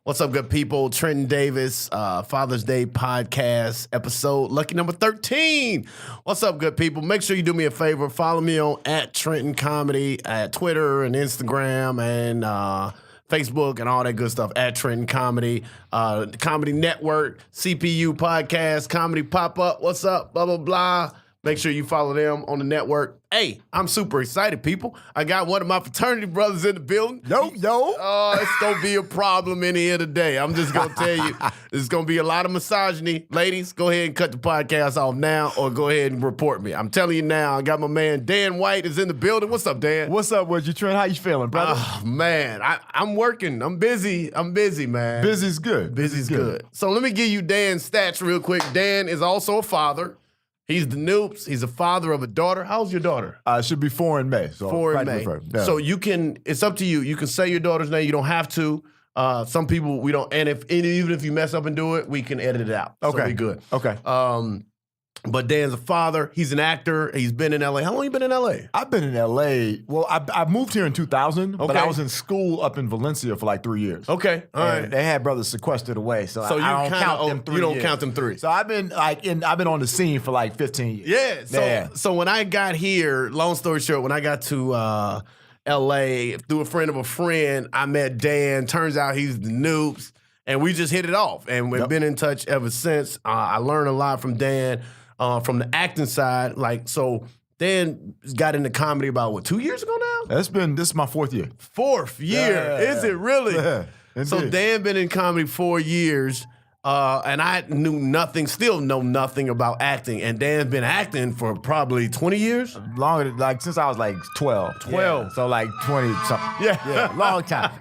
What's up, good people? Trenton Davis, Father's Day podcast episode, lucky number 13. What's up, good people? Make sure you do me a favor. Follow me on @TrentonComedy at Twitter and Instagram and Facebook and all that good stuff at Trenton Comedy. Comedy Network, CPU Podcast, Comedy Pop-Up. What's up? Blah, blah, blah. Make sure you follow them on the network. Hey, I'm super excited, people. I got one of my fraternity brothers in the building. Yo. Oh, it's going to be a problem in here today. I'm just going to tell you, there's going to be a lot of misogyny. Ladies, go ahead and cut the podcast off now or go ahead and report me. I'm telling you now, I got my man Dan White is in the building. What's up, Dan? What's up with you, Trent? How you feeling, brother? Oh, man, I'm working. I'm busy, man. Busy's good. Busy's good. So let me give you Dan's stats real quick. Dan is also a father. He's the Noops. He's a father of a daughter. How's your daughter? Should be 4 in May. So 4 in May. Yeah. So you can, it's up to you. You can say your daughter's name. You don't have to. Some people, we don't, and even if you mess up and do it, we can edit it out. Okay. So we good. Okay. But Dan's a father. He's an actor. He's been in L.A. How long you been in L.A.? I've been in L.A. Well, I moved here in 2000, but Okay. I was in school up in Valencia for like 3 years. Okay. All And right. They had brothers sequestered away, so I don't count them 3 You don't years. count them 3. So I've been on the scene for like 15 years. Yeah. So when I got here, long story short, when I got to L.A. through a friend of a friend, I met Dan. Turns out he's the Noops, and we just hit it off, and we've been in touch ever since. I learned a lot from Dan. From the acting side, so Dan got into comedy about, 2 years ago now? This is my 4th year. 4th year. Yeah. Is it really? Yeah, So indeed. Dan been in comedy 4 years, and I still know nothing about acting, and Dan's been acting for probably 20 years? Longer, like since I was like 12. 12. Yeah, so like 20 something. Yeah. Long time.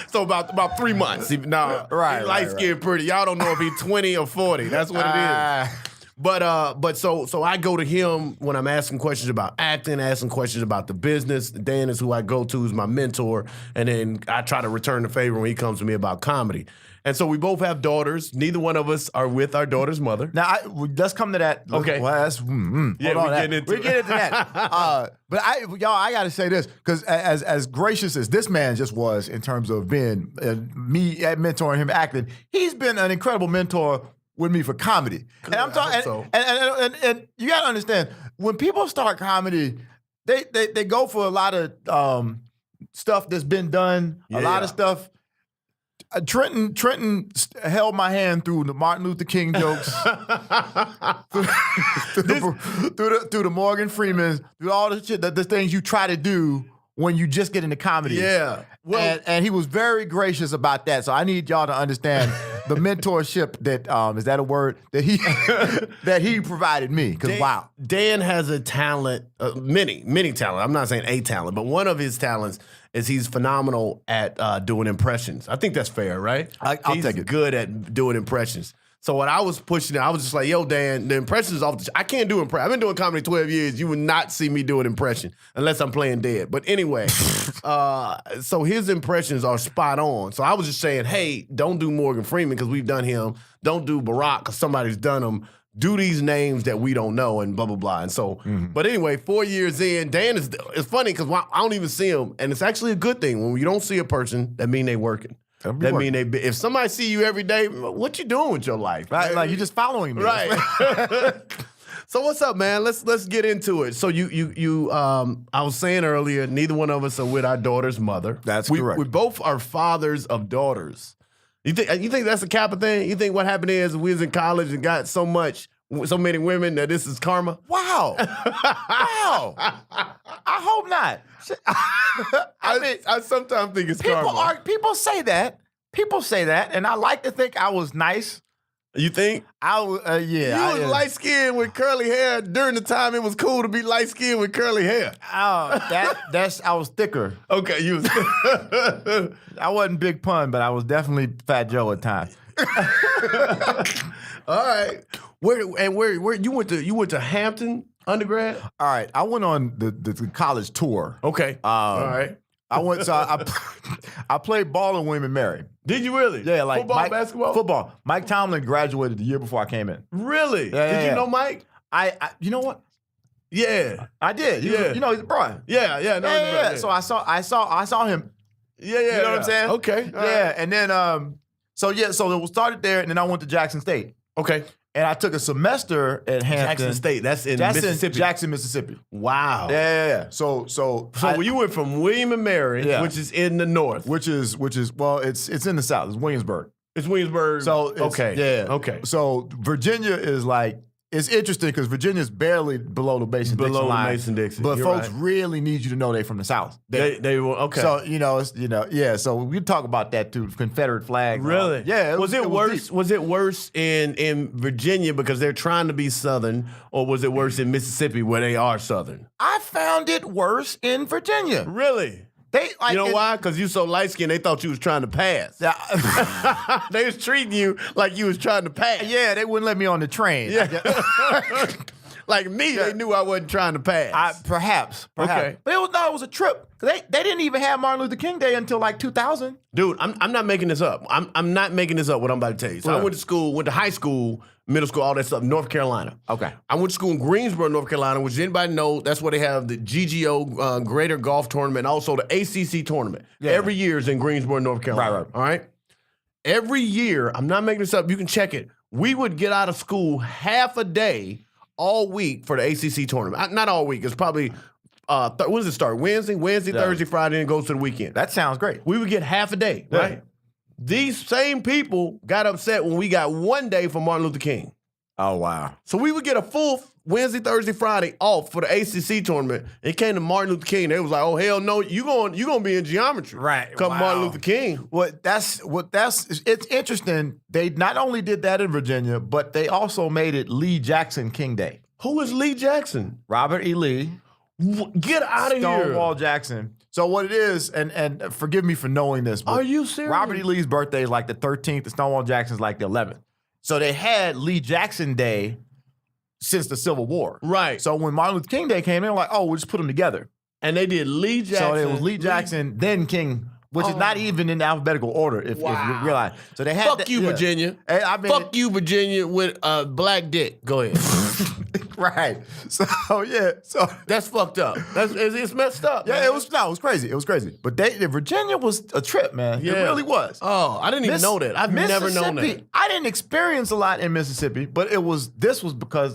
So about 3 months. Right, He's light-skinned pretty. Y'all don't know if he's 20 or 40. That's what it is. But so I go to him when I'm asking questions about acting, asking questions about the business. Dan is who I go to, is my mentor, and then I try to return the favor when he comes to me about comedy. And so we both have daughters. Neither one of us are with our daughter's mother. Now, let's come to that. Okay. Well, that's, Yeah, hold on, we get into that. But I got to say this, because as gracious as this man just was in terms of being me mentoring him acting, he's been an incredible mentor with me for comedy. And I'm talking, and you got to understand, when people start comedy, they go for a lot of stuff that's been done, a lot of stuff. Trenton held my hand through the Martin Luther King jokes, through the Morgan Freemans, through all the shit, the things you try to do when you just get into comedy. Yeah. Well, and he was very gracious about that. So I need y'all to understand the mentorship that is that a word that he that he provided me. Because wow, Dan has a talent, many talent. I'm not saying a talent, but one of his talents is he's phenomenal at doing impressions. I think that's fair, right? I'll he's take it. good at doing impressions. So when I was pushing it, I was just like, yo, Dan, the impressions off I can't do impressions. I've been doing comedy 12 years. You would not see me do an impression unless I'm playing dead. But anyway, so his impressions are spot on. So I was just saying, hey, don't do Morgan Freeman because we've done him. Don't do Barack because somebody's done him. Do these names that we don't know and blah, blah, blah. And so, but anyway, 4 years in, Dan it's funny because I don't even see him. And it's actually a good thing. When you don't see a person, that mean they working. That mean if somebody see you every day, what you doing with your life? right? Like you're just following me, Right. So what's up, man? Let's get into it. So I was saying earlier, neither one of us are with our daughter's mother. That's we, correct. We both are fathers of daughters. You think that's a Kappa thing? You think what happened is we was in college and got so many women that this is karma? Wow. Wow. I hope not. I sometimes think it's karma. People say that. People say that, and I like to think I was nice. You think? Yeah. You was light skinned with curly hair during the time it was cool to be light skinned with curly hair. I was thicker. Okay, you was. I wasn't Big Pun, but I was definitely Fat Joe at times. All right. Where you went to Hampton undergrad? All right, I went on the college tour. Okay. All right. I went. So I played ball in William and Mary. Did you really? Yeah, like football, basketball, football. Mike Tomlin graduated the year before I came in. Really? Yeah, Did you know Mike? I you know what? Yeah. I did. Yeah. You know, he's a bro. Yeah. No, Yeah. So I saw him. Yeah. You know what I'm saying? Okay. All Yeah, right. and then so it started there, and then I went to Jackson State, Okay. and I took a semester at Hampton. Jackson State. That's in Mississippi. Jackson, Mississippi. Wow. Yeah. So you went from William and Mary, Yeah. which is in the north. which is well, it's in the south. It's Williamsburg. It's Williamsburg. So okay. Yeah. Okay. So Virginia is like. It's interesting because Virginia's barely below the Mason-Dixon line. Below the Mason-Dixon. But You're folks right. really need you to know they're from the South. They were okay. So, yeah. So we talk about that too, Confederate flag. Really? Yeah. Was it worse? deep. Was it worse in Virginia because they're trying to be Southern, or was it worse in Mississippi where they are Southern? I found it worse in Virginia. Really? You know why? Because you so light skinned, they thought you was trying to pass. Yeah. They was treating you like you was trying to pass. Yeah, they wouldn't let me on the train. Yeah. Like me, they knew I wasn't trying to pass. Perhaps. Okay. But it was a trip. They didn't even have Martin Luther King Day until like 2000. Dude, I'm not making this up. I'm not making this up, what I'm about to tell you. So I went to high school, middle school, all that stuff, North Carolina. Okay. I went to school in Greensboro, North Carolina, which anybody know, that's where they have the GGO Greater Golf Tournament, also the ACC Tournament. Yeah. Every year is in Greensboro, North Carolina. Right. All right? Every year, I'm not making this up, you can check it, we would get out of school half a day all week for the ACC Tournament. Not all week, it's probably, when does it start? Wednesday, Thursday, Friday, and it goes to the weekend. That sounds great. We would get half a day, Yeah. right? These same people got upset when we got one day for Martin Luther King. Oh, wow. So we would get a full Wednesday, Thursday, Friday off for the ACC tournament. It came to Martin Luther King. They was like, "Oh hell no, you gonna be in geometry, Right. Come Wow. Martin Luther King." It's interesting. They not only did that in Virginia, but they also made it Lee Jackson King Day. Who is Lee Jackson? Robert E. Lee, Get out of here! Stonewall Jackson. So what it is, and forgive me for knowing this, but Are you serious? Robert E. Lee's birthday is like the 13th, and Stonewall Jackson's like the 11th. So they had Lee Jackson Day since the Civil War. Right. So when Martin Luther King Day came, they were like, oh, we'll just put them together. And they did Lee Jackson. So it was Lee Jackson, then King, which is not even in alphabetical order, if you realize. So they had Fuck you, Virginia. Hey, I mean, Fuck you, Virginia, with a black dick. Go ahead. right. So yeah. So That's fucked up. It's messed up. yeah, man. it was crazy. It was crazy. But Virginia was a trip, man. Yeah. It really was. Oh, I didn't even know that. I've never known that. Mississippi, I didn't experience a lot in Mississippi, but this was because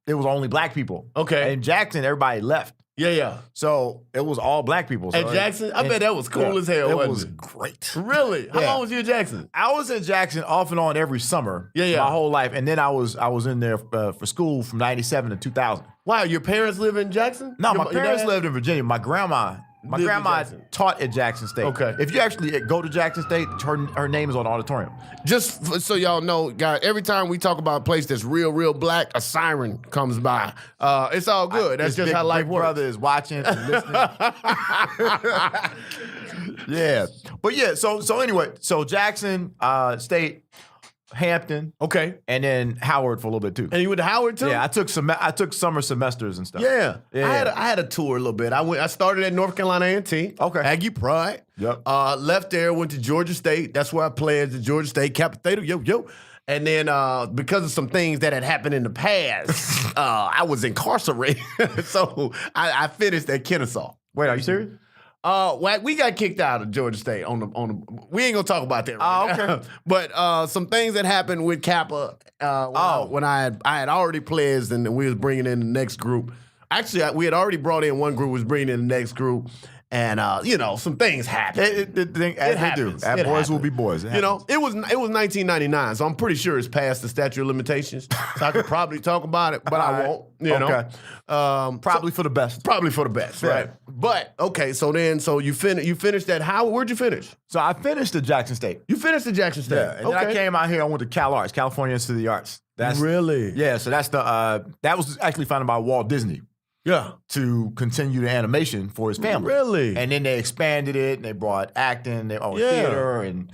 it was only black people. Okay. In Jackson, everybody left. Yeah. So it was all black people. So At Jackson? I bet that was cool as hell, It wasn't was it? great. Really? How Yeah. long was you in Jackson? I was in Jackson off and on every summer. Yeah. My whole life. And then I was in there for school from 97 to 2000. Wow, your parents live in Jackson? No, Your my parents dad? lived in Virginia. My grandma Lived in Jackson. taught at Jackson State. Okay. If you actually go to Jackson State, her name is on the auditorium. Just so y'all know, guys, every time we talk about a place that's real black, a siren comes by. It's all good. That's This just how life Big works. Brother is watching and listening. Yeah. But yeah, so anyway, so Jackson State, Hampton, Okay. and then Howard for a little bit too. And you went to Howard too? Yeah, I took summer semesters and stuff. Yeah. Yeah. I had a tour a little bit. I started at North Carolina A&T. Okay. Aggie Pride. Yep. Left there, went to Georgia State. That's where I pledged at Georgia State. Kappa Theta, yo. And then because of some things that had happened in the past, I was incarcerated. So I finished at Kennesaw. Wait, are you serious? We got kicked out of Georgia State on the. We ain't gonna talk about that. Right now. Okay. But some things that happened with Kappa. When I had already pledged and we was bringing in the next group. Actually, we had already brought in one group, was bringing in the next group, and some things happened. As they happens. do. It Boys will happens. be boys. It was 1999, so I'm pretty sure it's past the statute of limitations. So I could probably talk about it, but I All won't. right. know, Probably for the best. probably for the best, Yeah. right? But okay, so you finished at Howard. Where'd you finish? So I finished at Jackson State. You finished at Jackson State. Yeah, and then I came out here. I went to Cal Arts, California Institute of the Arts. That's Really? Yeah, so that's that was actually founded by Walt Disney Yeah. to continue the animation for his family. Really? And then they expanded it, and they brought acting, Yeah. theater, and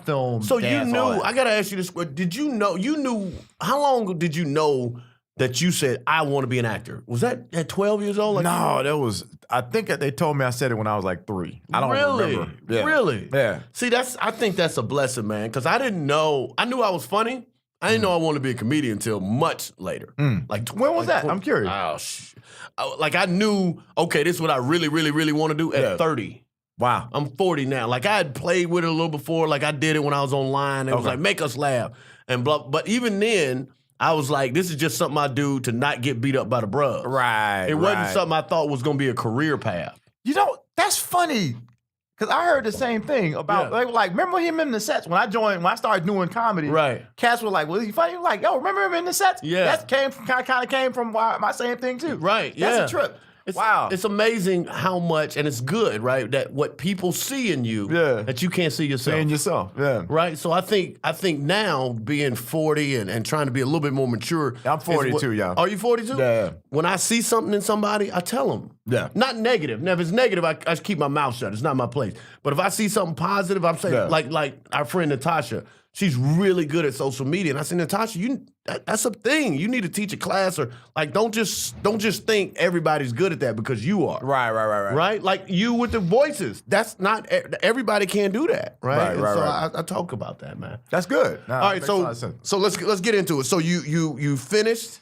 film. So dance, you knew. all that. I gotta ask you this: did you know? You knew. How long did you know that you said I want to be an actor? Was that at 12 years old? No, that was. I think they told me I said it when I was like 3. I don't Really? remember. Yeah. Really? Yeah. See, I think that's a blessing, man, because I didn't know. I knew I was funny. I didn't know I wanted to be a comedian until much later. Like When was that? I'm curious. Oh, like I knew. Okay, this is what I really want to do at 30. Wow. I'm 40 now. Like, I had played with it a little before. Like, I did it when I was online. It was like, make us laugh. And blah. But even then, I was like, this is just something I do to not get beat up by the bruh. Right. It wasn't something I thought was going to be a career path. You know, that's funny. Because I heard the same thing about, like, remember him in the sets? When I started doing comedy, Right. cats were like, was he funny? Like, yo, remember him in the sets? Yeah. That kind of came from my same thing, too. Right, That's a trip. Wow. It's amazing how much, and it's good, right? That what people see in you that you can't see yourself. Saying yourself, yeah. Right? So I think now being 40 and trying to be a little bit more mature. I'm 42, y'all. Are you 42? Yeah. When I see something in somebody, I tell them. Yeah. Not negative. Now, if it's negative, I just keep my mouth shut. It's not my place. But if I see something positive, I'm saying, like our friend Natasha, she's really good at social media. And I said, Natasha, that's a thing. You need to teach a class, or like don't just think everybody's good at that because you are. Right. Right? Like you with the voices. That's not everybody can't do that, right? Right. I talk about that, man. That's good. No, all right, so let's get into it. So you finished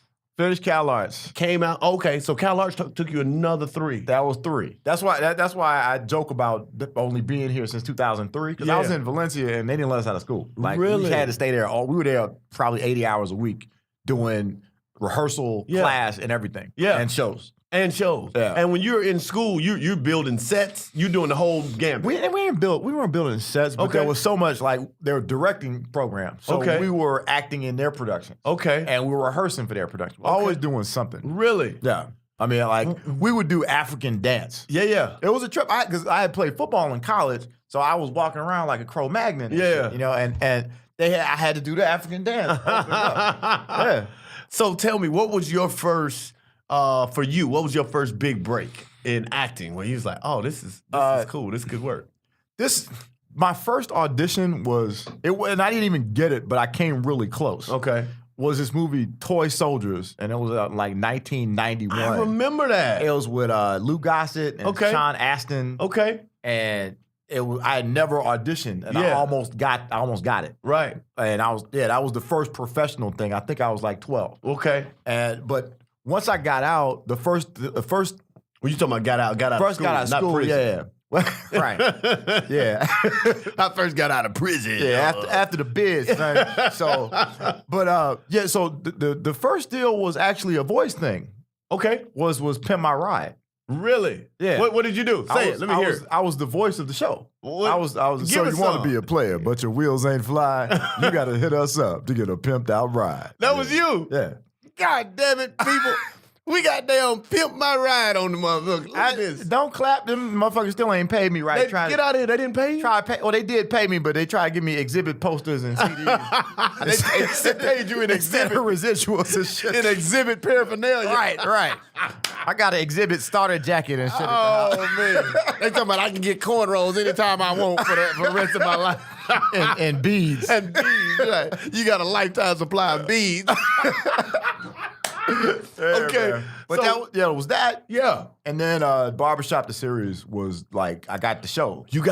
Cal Arts. Came out. Okay, so Cal Arts took you another 3. That was 3. That's why I joke about only being here since 2003, because I was in Valencia and they didn't let us out of school. Like, we had to stay there. We were there probably 80 hours a week doing rehearsal, class, and everything. Yeah, and shows. Yeah. And when you're in school, you're building sets. You're doing the whole gambit. We weren't building sets, but there was so much, like, they were directing programs. So we were acting in their productions. Okay. And we were rehearsing for their production. Always doing something. Really? Yeah. I mean, like, we would do African dance. Yeah. It was a trip, because I had played football in college, so I was walking around like a Cro-Magnon. Yeah. Shit, and I had to do the African dance. Yeah. So tell me, what was your first... for you, what was your first big break in acting where you was like, oh, this is cool, this could work? My first audition and I didn't even get it, but I came really close. Okay. Was this movie Toy Soldiers, and it was like 1991. I remember that. It was with Lou Gossett and Sean Astin. Okay. And I had never auditioned, and I almost got it. Right. And that was the first professional thing. I think I was like 12. Okay. But once I got out, the first. When you talking about got out first of school, got out of school, yeah. Right. Yeah. I first got out of prison. Yeah, after the biz. Right? So, but so the first deal was actually a voice thing. Okay. Was Pimp My Ride. Really? Yeah. What did you do? Say it. Let me hear it. I was the voice of the show. What? I was. So you want to be a player, but your wheels ain't fly. You got to hit us up to get a pimped out ride. That was you. Yeah. God damn it, people. We got damn Pimp My Ride on the motherfucker. Look at this. Don't clap. Them motherfuckers still ain't paid me right. Get out of here. They didn't pay you? Well, they did pay me, but they tried to give me exhibit posters and CDs. they paid you in exhibit residuals and shit. In exhibit paraphernalia. Right. I got an exhibit starter jacket and shit. Oh, man. They talking about I can get cornrows anytime I want for the rest of my life. and beads. And beads. Right. You got a lifetime supply of beads. Okay. Man. But it was that. Yeah. And then Barbershop the series was like, I got the show. You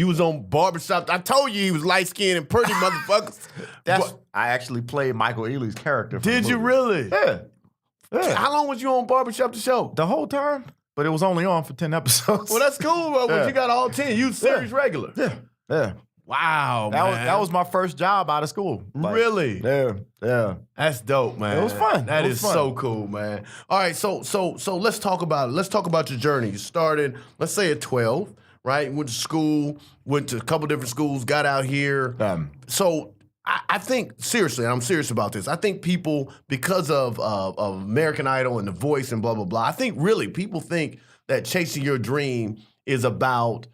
was on Barbershop. I told you he was light-skinned and pretty motherfuckers. I actually played Michael Ealy's character. Did you really? Yeah. How long was you on Barbershop the show? The whole time. But it was only on for 10 episodes. Well, that's cool, bro. But you got all 10. You series regular. Yeah. Wow, man. That was my first job out of school. Like, really? Yeah. That's dope, man. It was fun. That is so cool, man. All right, so let's talk about it. Let's talk about your journey. You started, let's say at 12, right? Went to school, went to a couple different schools, got out here. So I think, seriously, and I'm serious about this, I think people, because of American Idol and The Voice and blah, blah, blah, I think really people think that chasing your dream is about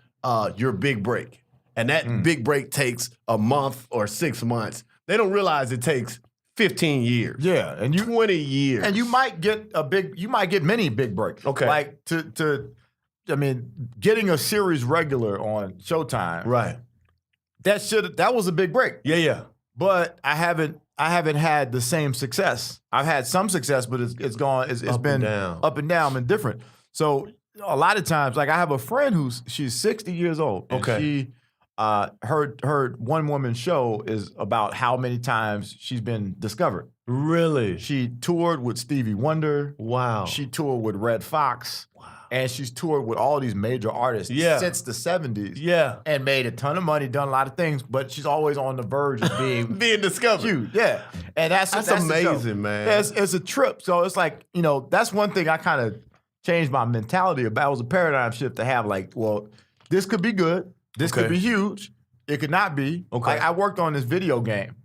your big break. And that big break takes a month or 6 months. They don't realize it takes 15 years. Yeah, and 20 years. And you might get many big breaks. Okay. Like getting a series regular on Showtime. Right. That was a big break. Yeah. But I haven't had the same success. I've had some success, but it's been up and down and different. So a lot of times, like I have a friend she's 60 years old. And she her one woman show is about how many times she's been discovered. Really? She toured with Stevie Wonder. Wow. She toured with Red Fox. Wow. And she's toured with all these major artists since the 70s. Yeah. And made a ton of money, done a lot of things, but she's always on the verge of being being discovered. Huge. Yeah. And that's amazing, man. Yeah, it's a trip. So it's like, that's one thing I kind of changed my mentality about. It was a paradigm shift to have like, well, this could be good. This could be huge. It could not be. Okay. Like, I worked on this video game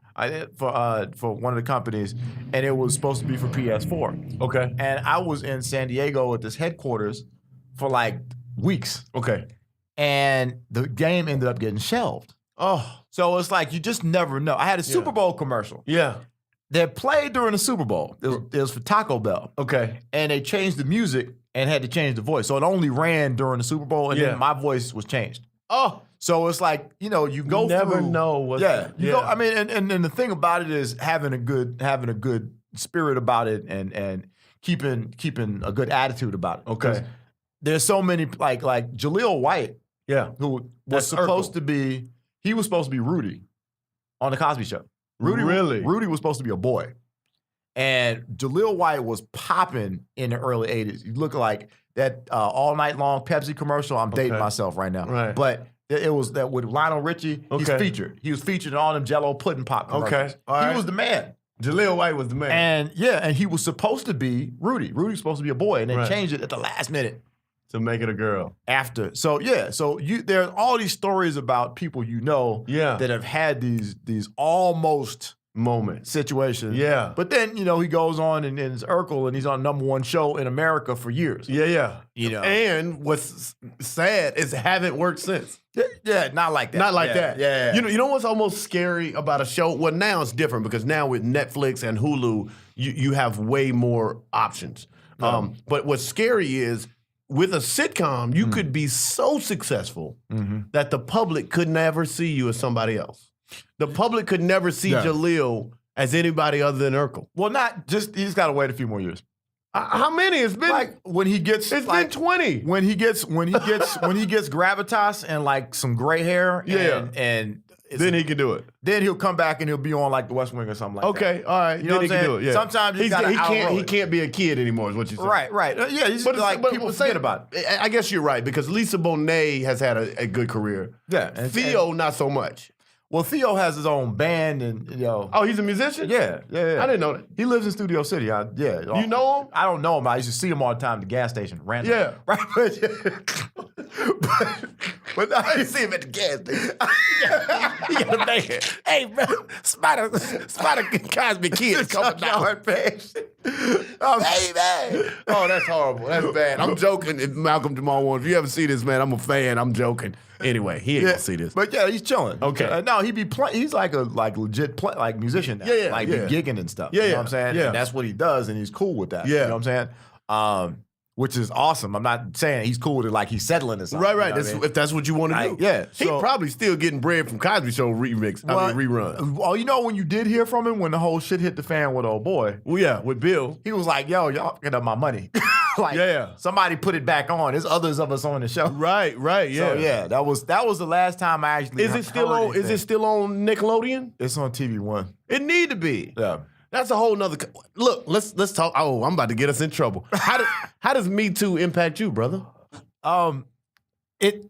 for one of the companies, and it was supposed to be for PS4. Okay. And I was in San Diego at this headquarters for like weeks. Okay. And the game ended up getting shelved. Oh. So it's like, you just never know. I had a Super Bowl commercial. Yeah. They played during the Super Bowl. It was for Taco Bell. Okay. And they changed the music and had to change the voice. So it only ran during the Super Bowl, and then my voice was changed. Oh. So it's like, you go never through. know what's go. I mean, and the thing about it is having a good spirit about it, and keeping a good attitude about it. Okay. There's so many like Jaleel White, who was supposed to be Rudy on the Cosby Show. Rudy was supposed to be a boy, and Jaleel White was popping in the early '80s. You look like that all night long Pepsi commercial. I'm dating myself right now, right? But it was that with Lionel Richie. He's featured. He was featured in all them Jell-O pudding pop commercials. Okay, he was the man. Jaleel White was the man, and he was supposed to be Rudy. Rudy was supposed to be a boy, and they changed it at the last minute to make it a girl. After, so there's all these stories about people that have had these almost moment situations. Yeah. But then, he goes on and is Urkel, and he's on #1 show in America for years. Yeah. And what's sad is it haven't worked since. Yeah, not like that. Not like that. Yeah. You know what's almost scary about a show? Well, now it's different because now with Netflix and Hulu, you have way more options. But what's scary is with a sitcom, you could be so successful that the public could never see you as somebody else. The public could never see Jaleel as anybody other than Urkel. Well, he's got to wait a few more years. How many? It's been like when he gets. It's been 20. When he gets gravitas and like some gray hair. And then he can do it. Then he'll come back and he'll be on like The West Wing or something like that. Okay, all right. You know what I'm saying? Can do it. Yeah. Sometimes he can't be a kid anymore. Is what you said. Right. Yeah, he's people forget about it. I guess you're right because Lisa Bonet has had a good career. Yeah, Theo not so much. Well, Theo has his own band, and Oh, he's a musician? Yeah. I didn't know that. He lives in Studio City. You know him? I don't know him. I used to see him all the time at the gas station, random. Yeah. Right. But I see him at the gas station. He got a band. Hey, bro, Spider Cosby Kid coming down. Baby. Oh, that's horrible. That's bad. I'm joking. If Malcolm Jamal Warner, if you ever see this, man, I'm a fan. I'm joking. Anyway, he ain't gonna see this. But he's chilling. Okay. No, he be playing. He's like a legit musician now. Yeah. Be gigging and stuff. Yeah, you know what I'm saying? Yeah. And that's what he does, and he's cool with that. Yeah. You know what I'm saying? Which is awesome. I'm not saying he's cool with it like he's settling or something. Right. If that's what you want to do. Yeah. He probably still getting bread from Cosby Show rerun. Well, when you did hear from him when the whole shit hit the fan with old boy. Well, yeah, with Bill. He was like, yo, y'all get up my money. Somebody put it back on. There's others of us on the show. Right, yeah. So that was the last time I actually Is it still on Nickelodeon? It's on TV One. It need to be. Yeah. That's a whole nother. Look, let's talk. Oh, I'm about to get us in trouble. How does Me Too impact you, brother? It.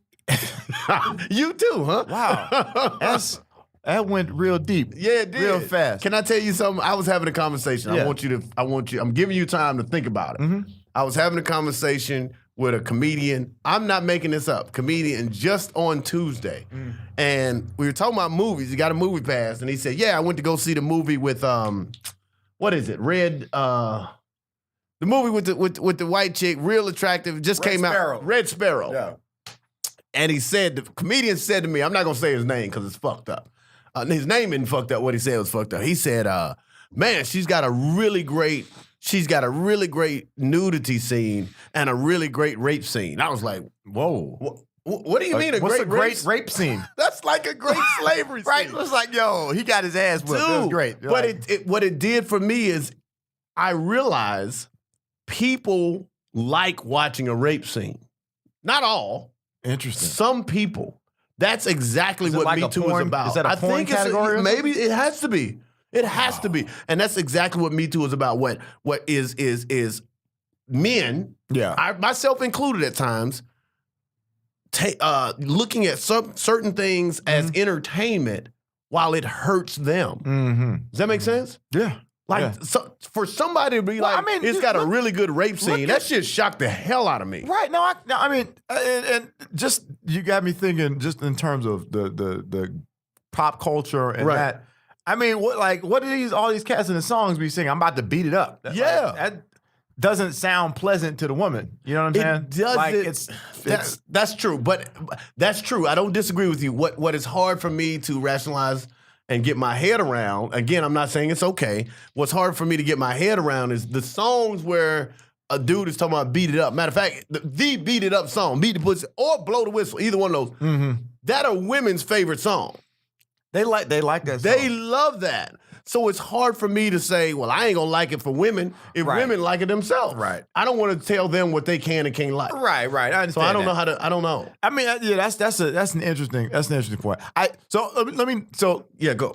You too, huh? Wow. That went real deep. Yeah, it did. Real fast. Can I tell you something? I was having a conversation. Yeah. I'm giving you time to think about it. Mm-hmm. I was having a conversation with a comedian. I'm not making this up. Comedian just on Tuesday. And we were talking about movies. He got a movie pass. And he said, yeah, I went to go see the movie with, what is it? The movie with the white chick, real attractive, just came out. Red Sparrow. Yeah. And the comedian said to me, I'm not going to say his name because it's fucked up. His name isn't fucked up. What he said was fucked up. He said, man, she's got a really great nudity scene and a really great rape scene. I was like, whoa. What do you mean what's a great rape scene? That's like a great slavery scene. Right? It was like, yo, he got his ass whipped. That was great. But what it did for me is I realized people like watching a rape scene. Not all. Interesting. Some people. That's exactly what Me Too is about. Is that a porn category? Maybe it has to be. It has to be. And that's exactly what Me Too is about. What is men, myself included at times, looking at certain things as entertainment while it hurts them. Does that make sense? Yeah. So, for somebody to be it's got a really good rape scene, that shit shocked the hell out of me. Right. And just, you got me thinking just in terms of the pop culture and that. I mean, what do all these cats in the songs be singing? I'm about to beat it up. That doesn't sound pleasant to the woman. You know what I'm saying? It doesn't. That's true. But that's true. I don't disagree with you. What is hard for me to rationalize and get my head around, again, I'm not saying it's okay. What's hard for me to get my head around is the songs where a dude is talking about beat it up. Matter of fact, the beat it up song, beat the pussy or blow the whistle, either one of those, that are women's favorite song. They like that song. They love that. So it's hard for me to say, well, I ain't gonna like it for women if women like it themselves. Right. I don't want to tell them what they can and can't like. Right. I understand. So I don't know how to. I don't know. I mean, that's an interesting point. Go.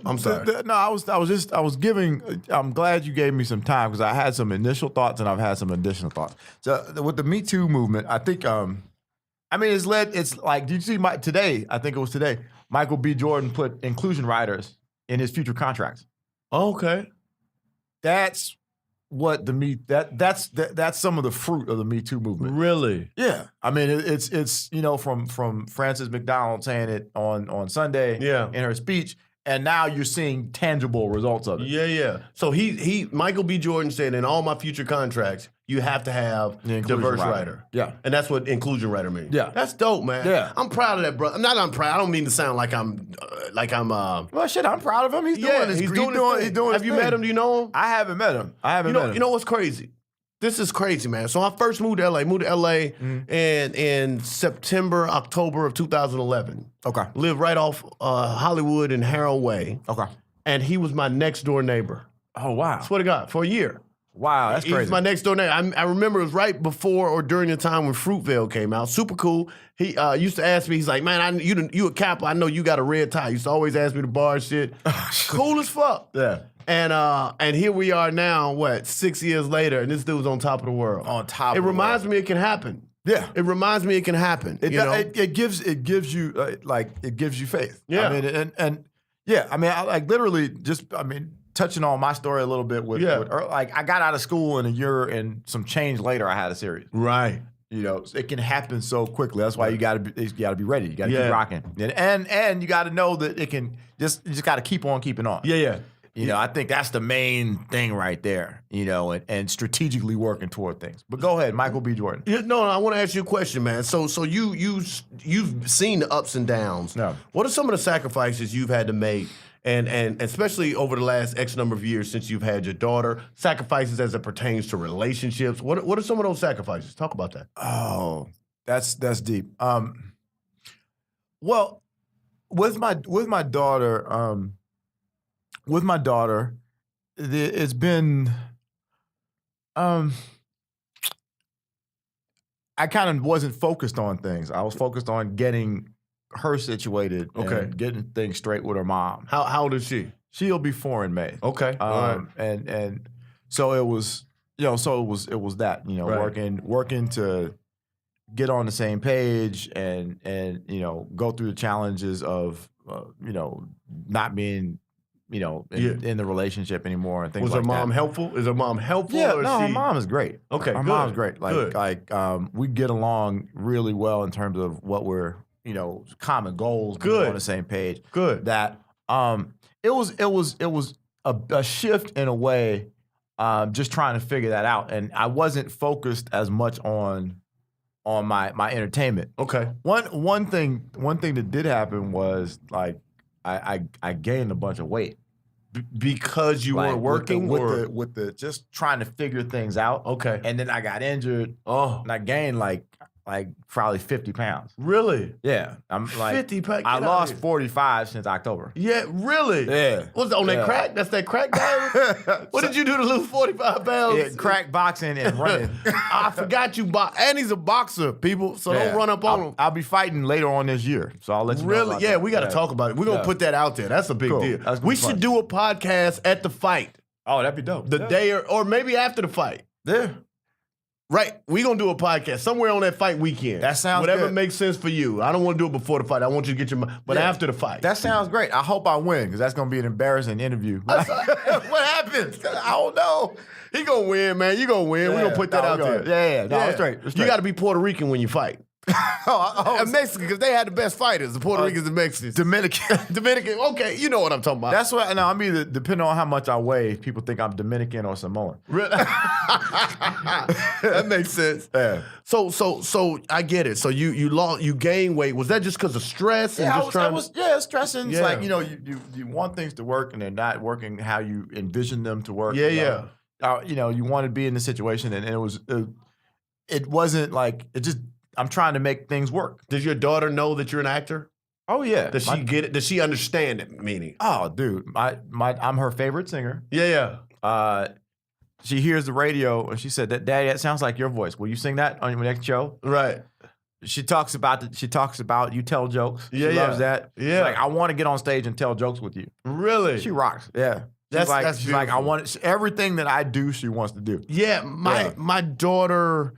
I'm sorry. I was giving. I'm glad you gave me some time because I had some initial thoughts and I've had some additional thoughts. So with the Me Too movement, I think. It's like, did you see today? I think it was today. Michael B. Jordan put inclusion riders in his future contracts. Okay. That's what that's some of the fruit of the Me Too movement. Really? Yeah. I mean, it's from Frances McDonald saying it on Sunday in her speech, and now you're seeing tangible results of it. Yeah. So he Michael B. Jordan said in all my future contracts, you have to have diverse writer. Yeah. And that's what inclusion writer means. Yeah. That's dope, man. Yeah. I'm proud of that, bro. I'm proud. I don't mean to sound like I'm well, shit, I'm proud of him. He's doing his thing. Have you met him? Do you know him? I haven't met him. You know what's crazy? This is crazy, man. So I first moved to LA. In September, October of 2011. Okay. Lived right off Hollywood and Harrow Way. Okay. And he was my next door neighbor. Oh, wow. Swear to God, for a year. Wow, that's crazy. He's my next door neighbor. I remember it was right before or during the time when Fruitvale came out. Super cool. He used to ask me, he's like, man, you a Kappa. I know you got a red tie. He used to always ask me to bar shit. Cool as fuck. Yeah. And here we are now, 6 years later, and this dude's on top of the world. On top of the world. It reminds me it can happen. Yeah. It reminds me it can happen. It gives you it gives you faith. Yeah. I mean, and yeah, I mean, literally touching on my story a little bit with I got out of school in a year and some change later I had a series. Right. It can happen so quickly. That's why you got to be ready. You got to keep rocking. And you got to know that you just got to keep on keeping on. Yeah. I think that's the main thing right there, and strategically working toward things. But go ahead, Michael B. Jordan. Yeah, no, I want to ask you a question, man. So you've seen the ups and downs. No. What are some of the sacrifices you've had to make, and especially over the last X number of years since you've had your daughter, sacrifices as it pertains to relationships? What are some of those sacrifices? Talk about that. Oh, that's deep. Well, with my daughter, it's been, I kind of wasn't focused on things. I was focused on getting her situated and getting things straight with her mom. How old is she? She'll be 4 in May. Okay. And so it was, it was that, working to get on the same page and go through the challenges of, not being in the relationship anymore and things like that. Was her mom helpful? Is her mom helpful? Yeah, or her mom is great. Okay, her mom's great. We get along really well in terms of what we're, common goals. Good. On the same page. Good. That it was a shift in a way, just trying to figure that out, and I wasn't focused as much on my entertainment. Okay. One thing that did happen was I gained a bunch of weight. Because you weren't working with the just trying to figure things out. Okay. And then I got injured. Oh. And I gained like probably 50 pounds. Really? Yeah. I'm 50 pounds. I lost 45 since October. Yeah, really? Yeah. What's on that crack? That's that crack diet? What did you do to lose 45 pounds? Yeah, crack boxing and running. I forgot you and he's a boxer, people, so don't run up on him. I'll be fighting later on this year, so I'll let you know. Really? About Yeah, that. we got to talk about it. We're going to put that out there. That's a big deal. We should do a podcast at the fight. Oh, that'd be dope. The day or maybe after the fight. Yeah. Right. We're going to do a podcast somewhere on that fight weekend. That sounds Whatever good. makes sense for you. I don't want to do it before the fight. I want you to get your mind. But after the fight. That sounds great. I hope I win because that's going to be an embarrassing interview. What happens? I don't know. He going to win, man. You going to win. We're going to put that out there. Yeah. No, it's straight. You got to be Puerto Rican when you fight. And Mexican, because they had the best fighters, the Puerto Ricans and Mexicans. Dominican. Dominican, okay, you know what I'm talking about. That's what, no, I'm either, depending on how much I weigh, people think I'm Dominican or Samoan. That makes sense. Yeah. So I get it. So you gain weight. Was that just because of stress? And It's stressing. It's Yeah. like, you want things to work and they're not working how you envision them to work. Yeah. You want to be in the situation and it wasn't like, I'm trying to make things work. Does your daughter know that you're an actor? Oh yeah. Does she get it? Does she understand it? Meaning? Oh, dude, I'm her favorite singer. Yeah. She hears the radio and she said, "Daddy, that sounds like your voice. Will you sing that on your next show?" Right. She talks about you tell jokes. She Yeah, loves that. Yeah. She's like, I want to get on stage and tell jokes with you. Really? She rocks. Yeah. That's like, beautiful. I want everything that I do. She wants to do. Yeah. My daughter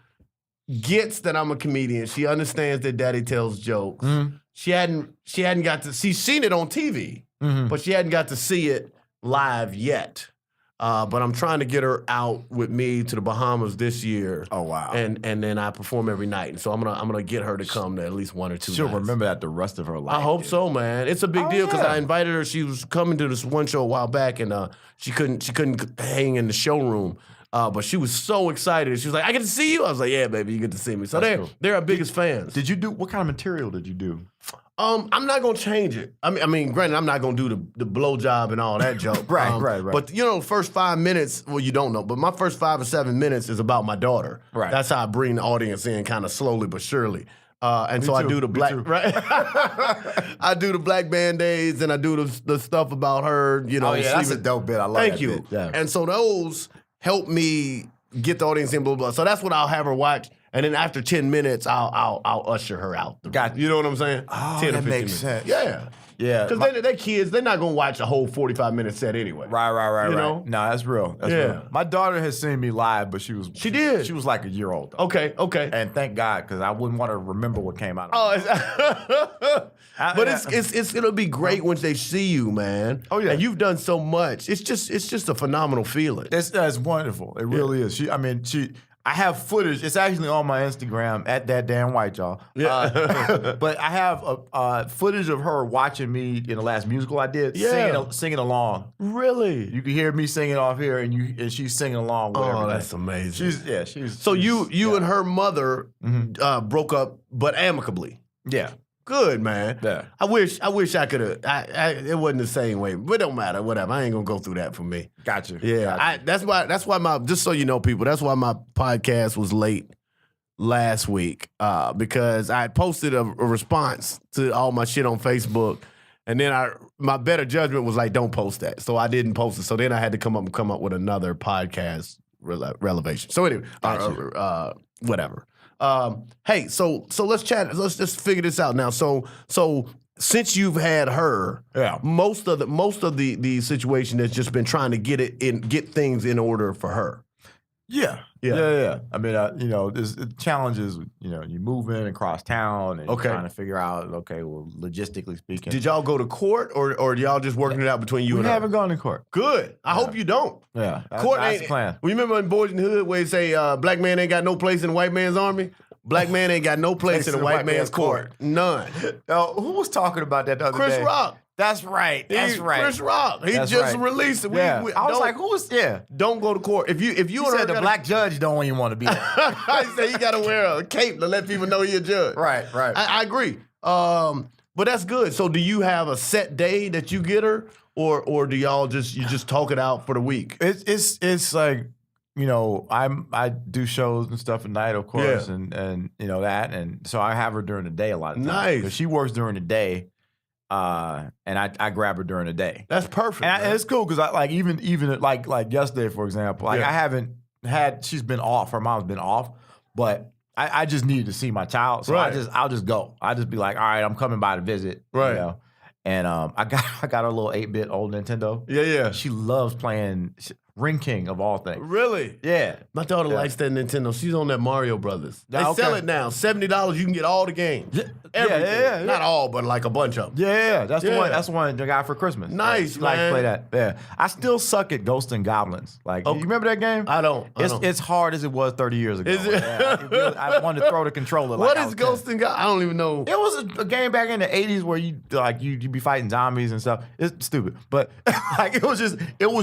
gets that I'm a comedian. She understands that Daddy tells jokes. Mm-hmm. She hadn't got to. She's seen it on TV, but she hadn't got to see it live yet. But I'm trying to get her out with me to the Bahamas this year. Oh wow! And then I perform every night, and so I'm gonna get her to come to at least one or two. She'll nights. remember that the rest of her life. I hope so, man. It's a big deal because I invited her. She was coming to this one show a while back, and she couldn't hang in the showroom. But she was so excited. She was like, "I get to see you." I was like, "Yeah, baby, you get to see me." So they're our biggest fans. Did you do what kind of material did you do? I'm not gonna change it. I mean, granted, I'm not gonna do the blowjob and all that joke. Right. But first 5 minutes, well, you don't know, but my first 5 or 7 minutes is about my daughter. Right. That's how I bring the audience in, kind of slowly but surely. And so I do the black, right? I do the black Band-Aids and I do the stuff about her. That's a dope bit. I love Thank you. Bit. Yeah. And so those help me get the audience in, blah, blah, blah. So that's what I'll have her watch. And then after 10 minutes, I'll usher her out. Got you know what I'm saying? Oh, 10 or that 15 makes minutes. sense. Yeah. Because they're kids. They're not going to watch a whole 45-minute set anyway. Right. You know? No, that's real. That's real. My daughter has seen me live, but she did. She was like a year old. Though. Okay. And thank God, because I wouldn't want to remember what came out of But it'll be great when they see you, man. Oh yeah. And you've done so much. It's just a phenomenal feeling. It's wonderful. It really is. I have footage. It's actually on my Instagram at that damn white y'all. Yeah. But I have footage of her watching me in the last musical I did, singing along. Really? You can hear me singing off here, and she's singing along with everything. That's amazing. So you and her mother broke up, but amicably. Yeah. Good, man. Yeah. I wish I could have. It wasn't the same way, but it don't matter. Whatever. I ain't gonna go through that for me. Gotcha. Yeah. That's why my, just so you know, people. That's why my podcast was late last week because I had posted a response to all my shit on Facebook, and then my better judgment was like, don't post that, so I didn't post it. So then I had to come up with another podcast relevation. So anyway, whatever. Hey, so let's chat. Let's just figure this out now. So since you've had her, most of the situation has just been trying to get things in order for her. Yeah. I mean, there's challenges. You move in across town and you're trying to figure out. Okay, well, logistically speaking, did y'all go to court or y'all just working it out between you and her? We haven't gone to court. Good. I hope you don't. Yeah, court that's ain't the plan. You remember in Boys in the Hood where they say black man ain't got no place in the white man's army? Black man ain't got no place in the white man's court. None. Who was talking about that the other day? Chris Rock. That's right. Chris Rock. He just released it. I was like, who was there? Don't go to court. If you said the black judge don't even want to be there. I said you gotta wear a cape to let people know you're a judge. Right. I agree. But that's good. So do you have a set day that you get her, or do y'all just talk it out for the week? It's like, I do shows and stuff at night, of course, and that, and so I have her during the day a lot of times. Nice. Because she works during the day. And I grab her during the day. That's perfect. And it's cool because I even like yesterday, for example, I haven't had. She's been off. Her mom's been off, but I just needed to see my child, so I'll just go. I just be like, all right, I'm coming by to visit, right? And I got her little 8-bit old Nintendo. Yeah. She loves playing. Ring King of all things. Really? Yeah. My daughter likes that Nintendo. She's on that Mario Brothers. They sell it now. $70, you can get all the games. Everything. Yeah. Not all, but like a bunch of them. Yeah. That's the one. That's the one I got for Christmas. Nice, man. Like to play that. Yeah. I still suck at Ghosts and Goblins. Like, you remember that game? I don't. It's hard as it was 30 years ago. Is it? Yeah, I wanted to throw the controller. What is Ghosts and Goblins? I don't even know. It was a game back in the 80s where you be fighting zombies and stuff. It's stupid, but like it was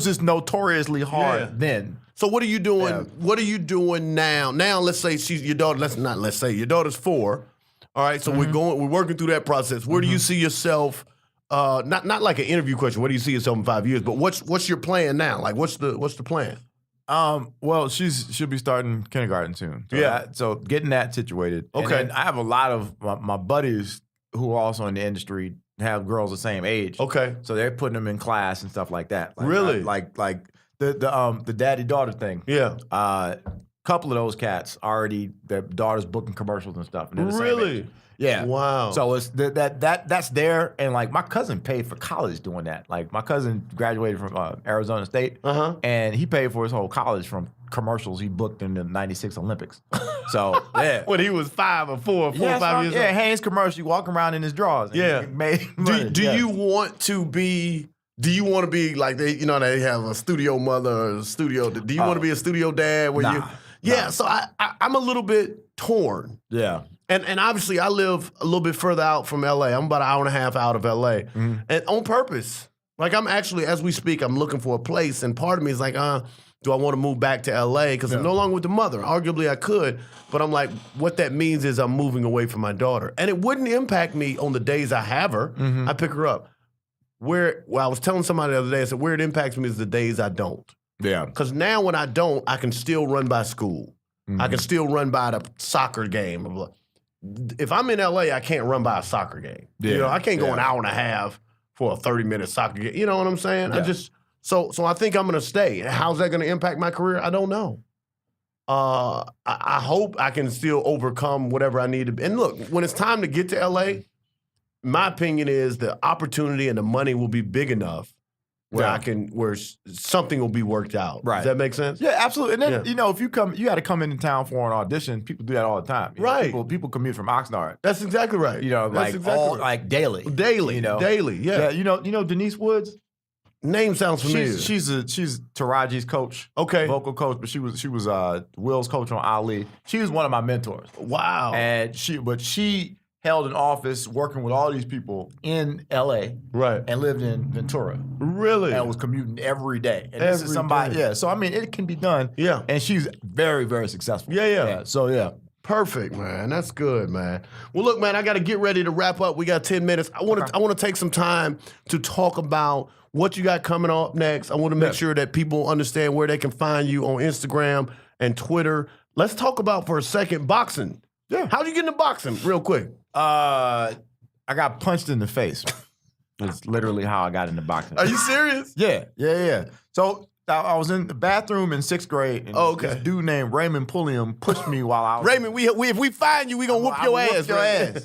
just notoriously hard then. So what are you doing? Yeah. What are you doing now? Now let's say your daughter. Let's say your daughter's 4. All right. So we're working through that process. Where do you see yourself? Not like an interview question. Where do you see yourself in 5 years? But what's your plan now? Like what's the plan? Well, she'll be starting kindergarten soon. So so getting that situated. Okay. And I have a lot of my buddies who are also in the industry have girls the same age. Okay. So they're putting them in class and stuff like that. Like, really? Like the daddy-daughter thing. Yeah. Couple of those cats already, their daughters booking commercials and stuff. And really? Yeah. Wow. So it's that's there, and like my cousin paid for college doing that. Like my cousin graduated from Arizona State, and he paid for his whole college from commercials he booked in the '96 Olympics. So yeah, when he was 5 or 4 or 5 years old. Yeah, Hanes commercial, you walking around in his drawers. Yeah. Do you want to be? Do you want to be like they have a studio mother or a studio? Do you want to be a studio dad? Where you? Yeah. So I'm a little bit torn. Yeah. And obviously, I live a little bit further out from L.A. I'm about an hour and a half out of L.A. And on purpose. Like, I'm actually, as we speak, I'm looking for a place. And part of me is like, do I want to move back to L.A.? Because I'm no longer with the mother. Arguably, I could. But I'm like, what that means is I'm moving away from my daughter. And it wouldn't impact me on the days I have her. I pick her up. I was telling somebody the other day, I said, where it impacts me is the days I don't. Yeah. Because now when I don't, I can still run by school. I can still run by the soccer game. If I'm in LA, I can't run by a soccer game. Yeah. I can't go an hour and a half for a 30-minute soccer game. You know what I'm saying? Yeah. So I think I'm going to stay. How's that going to impact my career? I don't know. I hope I can still overcome whatever I need to. And look, when it's time to get to LA, my opinion is the opportunity and the money will be big enough where something will be worked out. Right. Does that make sense? Yeah, absolutely. And then, if you got to come into town for an audition. People do that all the time. People commute from Oxnard. That's exactly right. Like daily. Daily. Daily. Yeah. You know Denise Woods? Name sounds familiar. She's Taraji's coach. Okay. Vocal coach, but she was Will's coach on Ali. She was one of my mentors. Wow. And she held an office working with all these people in L.A. Right. And lived in Ventura. Really? And was commuting every day. And this is somebody, so I mean, it can be done. Yeah. And she's very, very successful. Yeah. So, yeah. Perfect, man. That's good, man. Well, look, man, I got to get ready to wrap up. We got 10 minutes. I want to take some time to talk about what you got coming up next. I want to make sure that people understand where they can find you on Instagram and Twitter. Let's talk about, for a second, boxing. Yeah. How'd you get into boxing, real quick? I got punched in the face. That's literally how I got into boxing. Are you serious? Yeah. So I was in the bathroom in 6th grade, and this dude named Raymond Pulliam pushed me while I was... Raymond, if we find you, we gonna whoop your ass.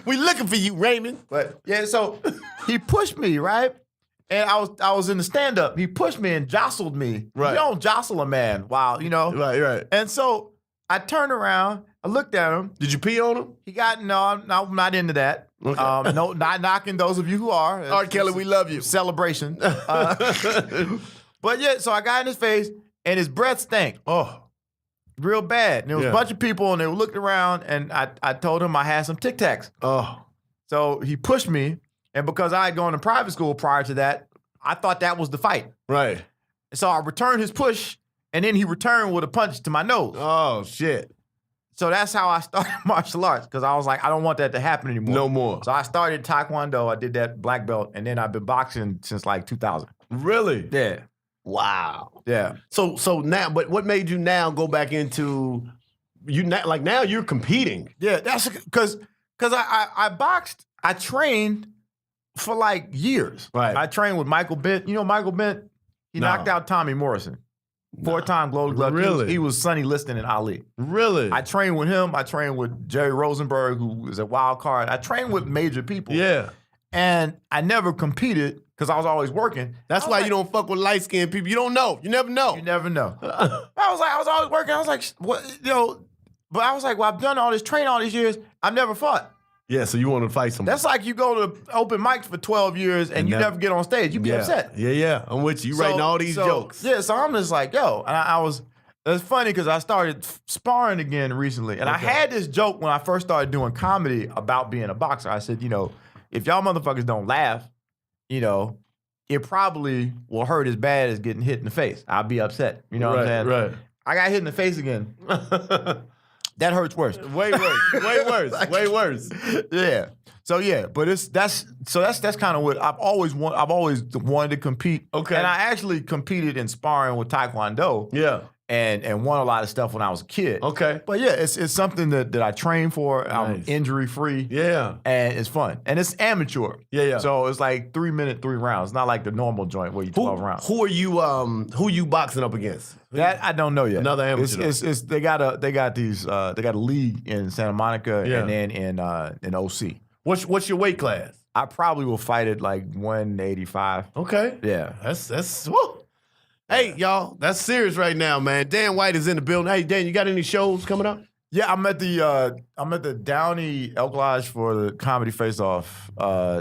We looking for you, Raymond. But yeah, so he pushed me, right? And I was in the stand-up. He pushed me and jostled me. Right. You don't jostle a man while, Right. And so I turned around, I looked at him. Did you pee on him? He got, no, I'm not into that. Okay. No, not knocking those of you who are. All right, Kelly, we love you. Celebration. But yeah, so I got in his face, and his breath stank. Oh. Real bad. And there was a bunch of people, and they were looking around, and I told him I had some Tic Tacs. Oh. So he pushed me, and because I had gone to private school prior to that, I thought that was the fight. Right. So I returned his push, and then he returned with a punch to my nose. Oh, shit. So that's how I started martial arts, because I was like, I don't want that to happen anymore. No more. So I started Taekwondo. I did that black belt, and then I've been boxing since like 2000. Really? Yeah. Wow. Yeah. So now, but what made you now go back into now you're competing? Yeah, that's because I boxed. I trained for like years. Right. I trained with Michael Bent. You know Michael Bent? He knocked out Tommy Morrison. 4-time Gold Glove. Really? He was Sonny Liston and Ali. Really? I trained with him. I trained with Jerry Rosenberg, who was a wild card. I trained with major people. Yeah. And I never competed because I was always working. That's why you don't fuck with light skinned people. You don't know. You never know. You never know. I was always working. I was like, what, but I was like, well, I've done all this training all these years. I've never fought. Yeah, so you want to fight somebody. That's like you go to open mics for 12 years and you never get on stage. You be upset. Yeah. I'm with you. You writing all these jokes. Yeah, so I'm just like, yo. And it's funny because I started sparring again recently. And I had this joke when I first started doing comedy about being a boxer. I said, if y'all motherfuckers don't laugh, it probably will hurt as bad as getting hit in the face. I'll be upset. You know what I'm saying? Right. I got hit in the face again. That hurts worse. Way worse. Way worse. Yeah. So yeah, but that's kind of what I've always wanted to compete. Okay. And I actually competed in sparring with Taekwondo. Yeah. And won a lot of stuff when I was a kid. Okay. But yeah, it's something that I train for. Nice. I'm injury free. Yeah. And it's fun. And it's amateur. Yeah. So it's like 3 minute, 3 rounds. It's not like the normal joint where you 12 rounds. Who are you boxing up against? That I don't know yet. Another amateur. They got a league in Santa Monica and then in OC. What's your weight class? I probably will fight at like 185. Okay. Yeah. That's woo. Hey, y'all, that's serious right now, man. Dan White is in the building. Hey, Dan, you got any shows coming up? Yeah, I'm at the Downey Elk Lodge for the Comedy Face-Off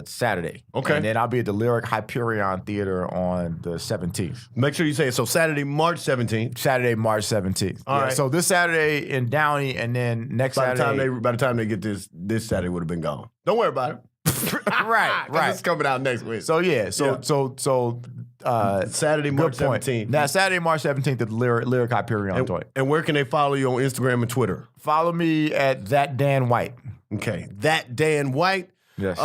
Saturday. Okay. And then I'll be at the Lyric Hyperion Theater on the 17th. Make sure you say it. So Saturday, March 17th. Saturday, March 17th. All right. So this Saturday in Downey, and then next Saturday. By the time they get this Saturday would have been gone. Don't worry about it. right. It's coming out next week. So yeah. So Saturday, March 17th. Now, Saturday, March 17th at the Lyric Hyperion Toy. And where can they follow you on Instagram and Twitter? Follow me at That Dan White. Okay. That Dan White. Yes.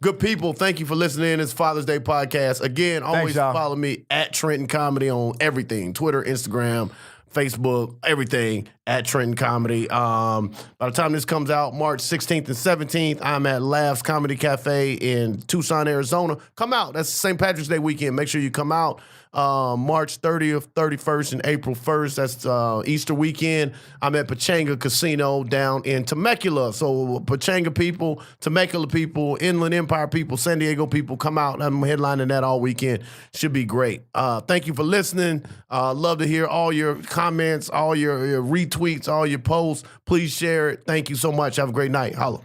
Good people, thank you for listening. It's Father's Day podcast. Again, always follow me at Trenton Comedy on everything. Twitter, Instagram, Facebook, everything at Trenton Comedy. By the time this comes out, March 16th and 17th, I'm at Laughs Comedy Cafe in Tucson, Arizona. Come out. That's St. Patrick's Day weekend. Make sure you come out. March 30th, 31st, and April 1st. That's Easter weekend. I'm at Pechanga Casino down in Temecula. So Pechanga people, Temecula people, Inland Empire people, San Diego people, come out. I'm headlining that all weekend. Should be great. Thank you for listening. Love to hear all your comments, all your retweets, all your posts. Please share it. Thank you so much. Have a great night. Holla.